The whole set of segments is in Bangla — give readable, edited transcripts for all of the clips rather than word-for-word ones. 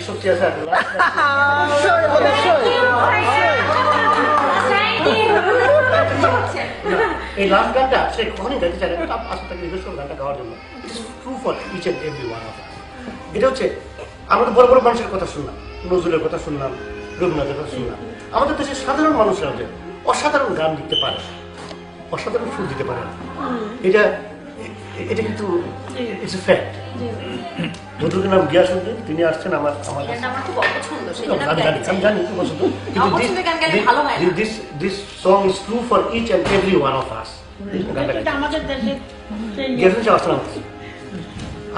শক্তি আছে এই লাস্ট গানটা সে কখনই গাইতে চায় না, আসলে তাকে রিকোয়েস্ট করবো গানটা গাওয়ার জন্য। It is true for each and every one of us. এটা হচ্ছে আমরা তো বড় বড় মানুষের কথা শুনলাম, নজরুলের কথা শুনলাম, রবীন্দ্রনাথের কথা শুনলাম। আমাদের দেশের সাধারণ মানুষরা যে অসাধারণ গান লিখতে পারে, অসাধারণ সুর দিতে পারে, এটা এটা কিন্তু ইটস এ ফ্যাক্ট। বদরুলের নাম গিয়াসউদ্দিন, তিনি আসছেন আমার আমার আমি জানি খুব পছন্দ, কিন্তু this song is true for each and every one of us. Giasuddin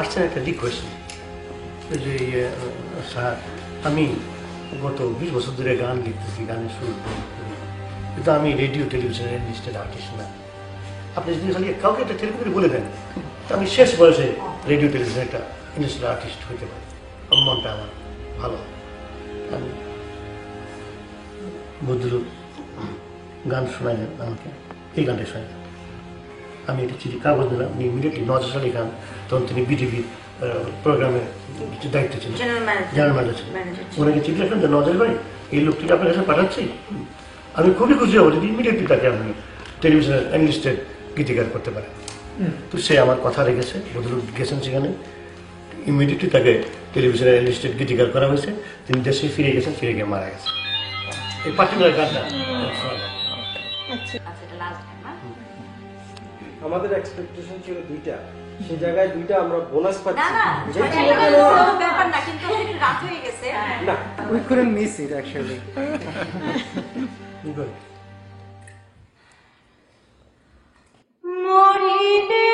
আসছেন একটা রিকোয়েস্ট যে স্যার আমি গত 20 বছর ধরে গান লিখতেছি, গানের সুর কিন্তু আমি রেডিও টেলিভিশনের লিস্টেড আর্টিস্ট না। আপনি যদি খালি কাউকে একটা টেলিফোন করে বলে দেন আমি শেষ বয়সে রেডিও টেলিভিশনের একটা ইন্ডাস্ট্রিয়াল আর্টিস্ট হইতে পারি, মনটা আমার ভালো। আমি বদরুল গান শোনাইলেন আমাকে, এই গানটা শোনাইলেন, আমি একটা চিঠি কাগজ দিলাম, ইমিডিয়েটলি নওয়াজ আলী খান, তখন তিনি বিটিভির প্রোগ্রামের দায়িত্ব ছিলেন, জেনারেল ম্যানেজার ছিলেন, ওনাকে চিঠি লিখলেন যে নওয়াজ ভাই এই লোকটিকে আপনার কাছে পাঠাচ্ছি, আমি খুবই খুশি হবো যদি ইমিডিয়েটলি তাকে আপনি টেলিভিশনের এনলিস্টেড গীতিকার করতে পারেন। তো সে আমার কথা রেখেছে, বদরুল গেছেন সেখানে, ইমিডিয়েটলি তাকে টেলিভিশনের এনলিস্টেড গীতিকার করা হয়েছে, তিনি দেশে ফিরে গেছেন, ফিরে গিয়ে মারা গেছে। এই পার্টিকুলার গানটা আমাদের এক্সপেকটেশন ছিল 2টা, সেই জায়গায় 2টা আমরা বোনাস পাচ্ছি। ব্যাপার না, কিন্তু রাত হয়ে গেছে না, we couldn't miss it actually. মরিলে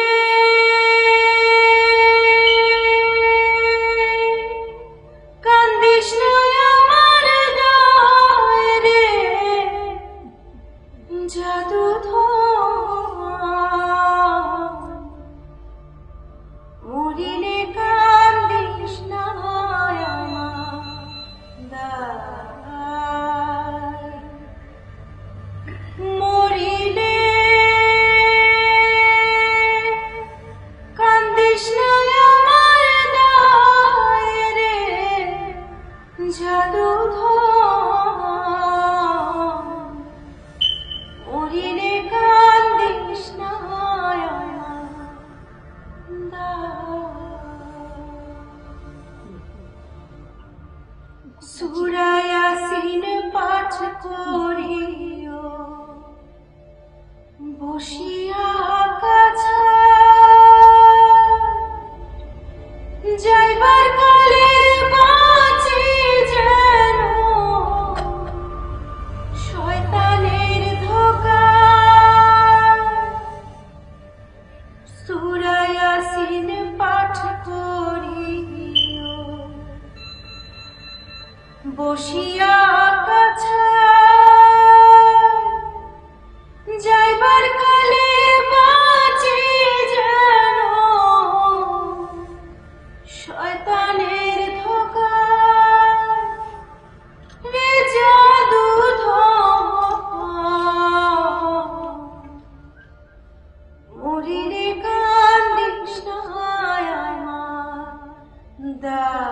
কান্দিস না আমার গায়ে রে জাদুধর, মরিলে কান্দিস না আমার দায়, মরিলে কান্দিস না আমার দায় রে জাদুধর, মরিলে কান্দিস না আমার দায়। সূরা ইয়াসিন পাঠ করিও বসিয়া কাছে, যাইবার কালে বাঁচি যেন শয়তানের ধোঁকায়, সূরা ইয়াসিন পাঠ করিও বসিয়া কাছে, যাইবার কালে বাঁচি যেন শয়তানের ধোঁকায়, রে জাদুধর, মরিলে কান্দিস না আমার দায়,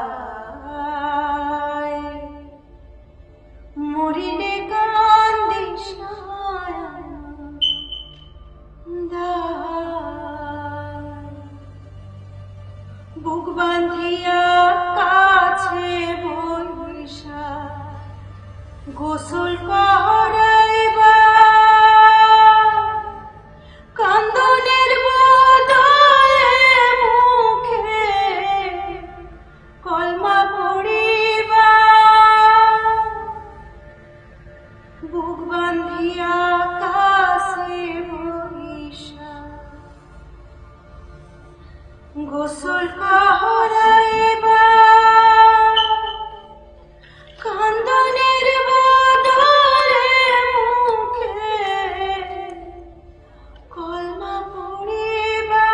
মরিলে কান্দিস না আমার দায়। বুক বাঁধিয়া কাছে বৈশা গোসল করাইবা, কান্দনের বদলে মুখে কলমা পড়িবা, বুক বাঁধিয়া কাছে বৈশা গোসল করাইবা, কান্দনের বদলে মুখে কলমা পড়িবা,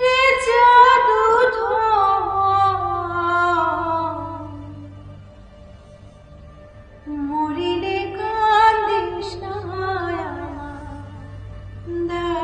রে জাদুধর, মরিলে কান্দিস না আমার দায়।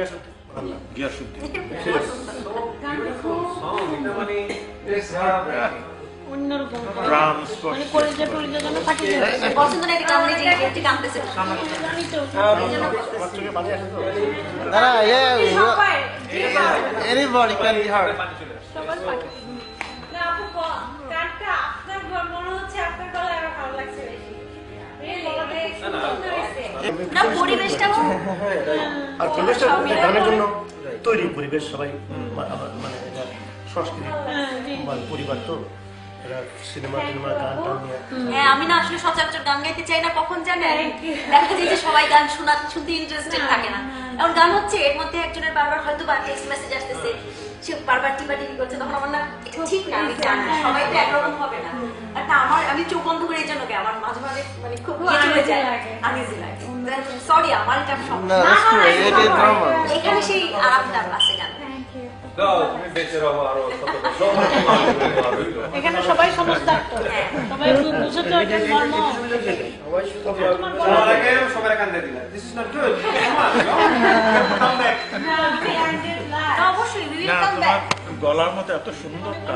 গিয়াসুদ্দিন আল্লাহ গিয়াসুদ্দিন অন্যরকম প্রাণ মানে স্পর্শ কলেজে টলেজে যেন ফাটি যায় পছন্দ না, এটা গান নেই, যে গানতেছে জানি তো আমার চোখে পানি আসে তো Anybody can be hurt. সবার ফাটি না আপু গানটা আপনার মনে হচ্ছে আপনার গলায় আরো ভালো লাগছে বেশি না পরিবেশটাও আর পরিবেশটা গানের জন্য তৈরি পরিবেশ সবাই মানে এটা সংস্কৃতি মানে পরিবার তো এরা সিনেমা টিনেমা গান টান নিয়ে হ্যাঁ, আমি না আসলে সচরাচর গান গাইতে চাই না, কখন জানেন দেখা যায় যে সবাই গান শুনতে ইন্টারেস্টেড থাকে না। এখন গান হচ্ছে এর মধ্যে একজনের বারবার হয়তো বা টেক্সট মেসেজ আসতেছে, সে বারবার টিপাটিপি করছে, তখন আমার না এটা ঠিক না, আমি জানি সবাই তো একরকম হবে না। আর না আমি চোখ বন্ধ করে এই জন্য কি আমার মাঝে মাঝে মানে খুব চলে যায়, আনইজি লাগে। সরি, আমার এটা No, that's true. It is normal. এখানে সেই আরামটা আছে গান। এখানে সবাই সমস্ত সবাই বুঝে তো এটা মর্ম অবশ্যই উই না উইল কাম তোমার ব্যাক। গলার মতো এত সুন্দরটা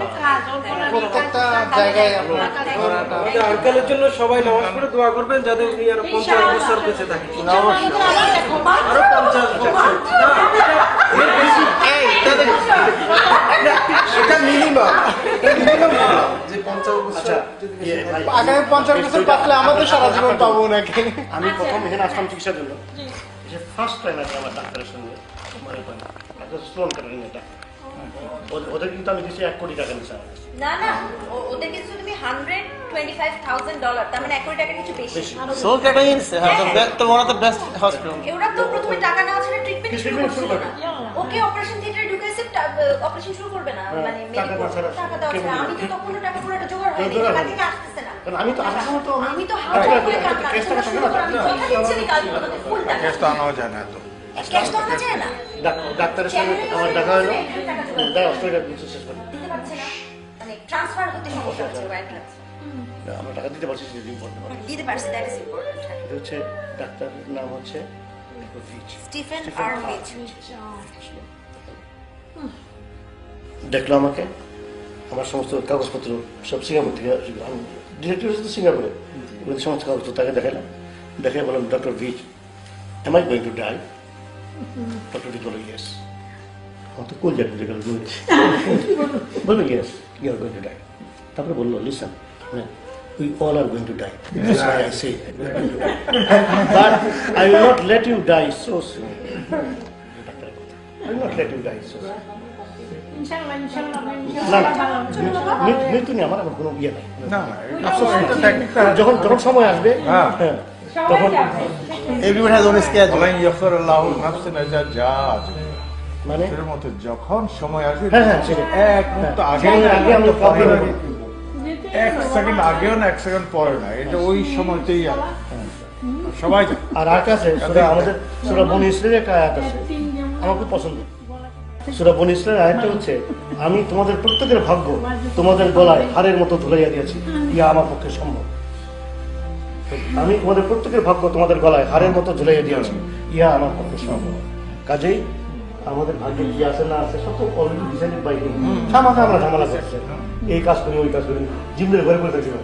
প্রত্যেকটা জায়গায় আপনার করাটা আমাদের আঙ্কেলের জন্য সবাই নামাজ পড়ে দোয়া করবেন যাতে উনি আরো 50 বছর বেঁচে থাকেন। আরো 50 বছর। এটা মিনিমাম। যে 50 বছর যদি আগামী 50 বছর বাঁচলে আমাদের সারা জীবন পাবো নাকি? আমি প্রথম এখানে আসলাম চিকিৎসার জন্য, যে ফার্স্ট টাইম আছে আমার ডাক্তারের সঙ্গে মানে একটা স্লোন কাটারিং এটা ওদের কিন্তু আমি দিচ্ছি 1 কোটি টাকা নিচ্ছে আমার কাছে। না না, ওদের কিছু তুমি $125,000, তার মানে 1 কোটি টাকা কিছু বেশি। Soul Catering is one of the best hospitals. ওরা তো প্রথমে টাকা নেওয়া ছিল, ট্রিটমেন্ট শুরু Treatment শুরু করছিল করবে। না। ওকে অপারেশন থিয়েটারে ঢুকাইছে, অপারেশন শুরু করবে না, হ্যাঁ, মানে টাকা দেওয়া ছাড়া টাকা দেওয়া ছাড়া। আমি তো তখনও টাকা পুরোটা জোগাড় হয়নি, জোগাড় টাকা হয়নি। থেকে আসতেছে না। কারণ আমি তো আসার সময় তো আমি তো আচ্ছা, হাজার করে আচ্ছা, টাকা ক্যাশ টাকা থাকে না তো? আমি কথা দিচ্ছি না, কাল তোমাদের ফুল টাকা। ক্যাশ তো আনাও যায় না তো ক্যাশ তো আনা যায় না, ডাক্তারের সঙ্গে আমার দেখা হলো, দেয় অস্ট্রেলিয়া দিচ্ছে শেষ করে দিতে পারছে না, মানে ট্রান্সফার হতে সমস্যা হচ্ছে ব্যাংক ট্রান্সফার। আমরা টাকা দিতে পারছি সেদিন পর দিতে পারছে, দ্যাট ইজ ইম্পর্টেন্ট। এটা হচ্ছে ডাক্তারের নাম হচ্ছে স্টিফেন আরমিচ। দেখলো আমাকে, আমার সমস্ত কাগজপত্র সব সিঙ্গাপুর থেকে আমি ডিরেক্টর হচ্ছে সিঙ্গাপুরে, ওদের সমস্ত কাগজপত্র তাকে দেখালাম, দেখে বললাম doctor Vich am I going to die? Doctor Vich বলো ইয়েস। আমার তো কোন জায়গায় গেল বললো yes you are going to die. তারপরে বললো listen we all are going to die. That's why I say but I will not let you die so soon. I will not let you die so soon. ইনশাআল্লাহ ইনশাআল্লাহ না না মৃত্যু নেই, আমার কোনো ইয়ে নাই। না না এটা টেকনিকটা যখন যখন সময় আসবে হ্যাঁ। হ্যাঁ, তখন Everyone has own schedule. বলেন ইয়াফিরুল্লাহু নাফসান ইযা জাআত মানে এর মতো যখন সময় আসবে হ্যাঁ হ্যাঁ সেটা এক মুহূর্ত আগে সময়ের আগে আমরা প্রবলেম হবে। 1 সেকেন্ড আগেও না 1 সেকেন্ড পরে না, এটা ওই সময়তেই আছে। সবাই জানে। আর আকাশে আমাদের সূরা বনী ইসরাঈলের একটা আয়াত আছে, আমার খুব পছন্দ। সূরা বনী ইসরাঈলের আয়াতটা হচ্ছে, আমি তোমাদের প্রত্যেকের ভাগ্য তোমাদের গলায় হাড়ের মতো ঝুলাইয়া দিয়েছি, ইয়া আমার পক্ষে সম্ভব। আমি তোমাদের প্রত্যেকের ভাগ্য তোমাদের গলায় হাড়ের মতো ঝুলাইয়া দিয়েছি, ইয়া আমার পক্ষে সম্ভব। কাজেই আমাদের ভাগ্যে কি আছে না আছে সব তো অলরেডি ডিসাইডেড বাই হিম। সামাকে আমরা ঝামেলা করছি, এই কাজ করি ওই কাজ করি, জিমদের ঘরে করে থাকছি না।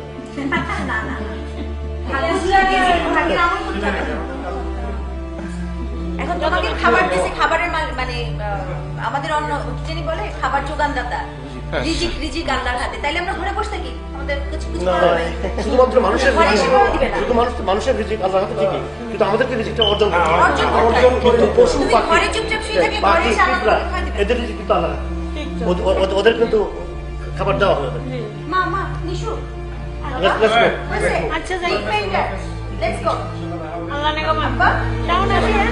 না না, ভাগ্যের আমল করতে হবে। এখন তোমাকে খাবার দিছে, খাবারের মানে আমাদের অন্য যিনি বলে খাবার যোগানদাতা, রিজিক আল্লাহর হাতে, তাইলে আমরা ঘরে বসে থাকি, আমাদের কিছু কিছু না, করার নাই। শুধুমাত্র মানুষের ঘরে রিজিক, এসে করে দিবে না। শুধু মানুষের রিজিক আল্লাহর হাতে ঠিকই, কিন্তু আমাদেরকে রিজিকটা অর্জন করতে হবে। অর্জন করতে হবে। কিন্তু পশু তুমি পাখি ঘরে চুপচাপ শুয়ে থাকি, ঘরে পাখি এসে আল্লাহ পিঁপড়া, তোমাকে খাওয়াই দিবে। এদের রিজিক কিন্তু আল্লাহ, ওদের কিন্তু খাবার দেওয়া হবে। মা নিশু Let's go. আচ্ছা যাই Let's go. আল্লাহ নেগো মা আব্বা কেমন আছেন